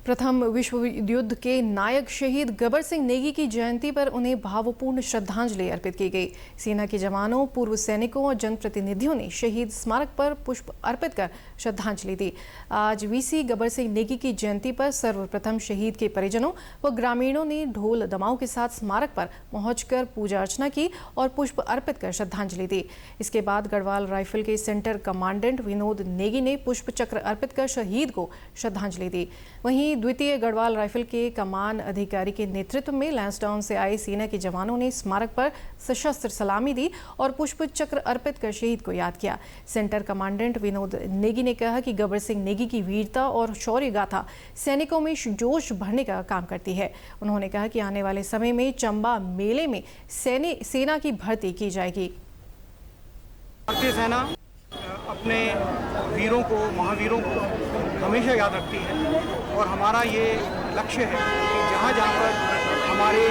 प्रथम विश्व युद्ध के नायक शहीद गबर सिंह नेगी की जयंती पर उन्हें भावपूर्ण श्रद्धांजलि अर्पित की गई। सेना के जवानों, पूर्व सैनिकों और जनप्रतिनिधियों ने शहीद स्मारक पर पुष्प अर्पित कर श्रद्धांजलि दी। आज वीसी गबर सिंह नेगी की जयंती पर सर्वप्रथम शहीद के परिजनों व ग्रामीणों ने ढोल दमाओं के साथ स्मारक पर पहुंचकर पूजा अर्चना की और पुष्प अर्पित कर श्रद्धांजलि दी। इसके बाद गढ़वाल राइफल के सेंटर कमांडेंट विनोद नेगी ने पुष्प चक्र अर्पित कर शहीद को श्रद्धांजलि दी। वहीं द्वितीय गढ़वाल राइफल के कमान अधिकारी के नेतृत्व में लैंसडाउन से आए सेना के जवानों ने स्मारक पर सशस्त्र सलामी दी और पुष्प चक्र अर्पित कर शहीद को याद किया। सेंटर कमांडेंट विनोद नेगी ने कहा कि गबर सिंह नेगी की वीरता और शौर्य गाथा सैनिकों में जोश भरने का काम करती है। उन्होंने कहा कि आने वाले समय में चंबा मेले में सेना की भर्ती की जाएगी। भारतीय सेना अपने वीरों को, महावीरों को हमेशा याद रखती है और हमारा ये लक्ष्य है कि जहाँ जहाँ पर हमारे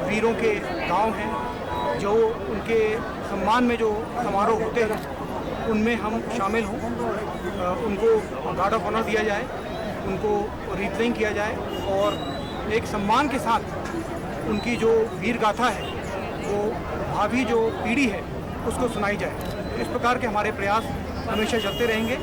वीरों के गांव हैं, जो उनके सम्मान में जो समारोह होते हैं उनमें हम शामिल हों, उनको गार्ड ऑफ ऑनर दिया जाए, उनको रिटर्निंग किया जाए और एक सम्मान के साथ उनकी जो वीर गाथा है वो भावी जो पीढ़ी है उसको सुनाई जाए। इस प्रकार के हमारे प्रयास हमेशा चलते रहेंगे।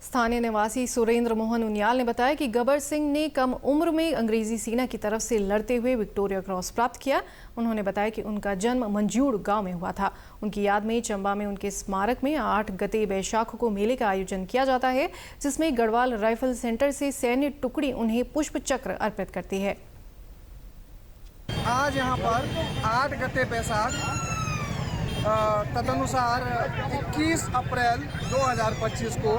स्थानीय निवासी सुरेंद्र मोहन उनियाल ने बताया कि गबर सिंह ने कम उम्र में अंग्रेजी सेना की तरफ से लड़ते हुए विक्टोरिया क्रॉस प्राप्त किया। उन्होंने बताया कि उनका जन्म मंजूड़ गांव में हुआ था। उनकी याद में चंबा में उनके स्मारक में 8 गते बैशाख को मेले का आयोजन किया जाता है, जिसमें गढ़वाल राइफल सेंटर से सैन्य टुकड़ी उन्हें पुष्प चक्र अर्पित करती है। आज यहाँ पर 8 गते बैसाख तदनुसार 21 अप्रैल 2025 को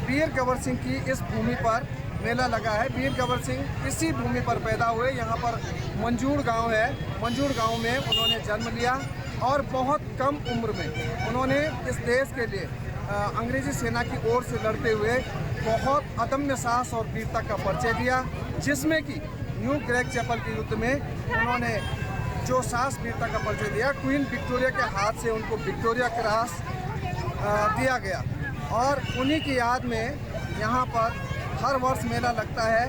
वीर गबर सिंह की इस भूमि पर मेला लगा है। वीर गबर सिंह इसी भूमि पर पैदा हुए। यहाँ पर मंजूड़ गांव है। मंजूड़ गांव में उन्होंने जन्म लिया और बहुत कम उम्र में उन्होंने इस देश के लिए अंग्रेजी सेना की ओर से लड़ते हुए बहुत अदम्य साहस और वीरता का परिचय दिया, जिसमें कि न्यू ग्रेग चैपल के युद्ध में उन्होंने जो साहस वीरता का परिचय दिया। क्वीन विक्टोरिया के हाथ से उनको विक्टोरिया क्रॉस दिया गया और उन्हीं की याद में यहाँ पर हर वर्ष मेला लगता है।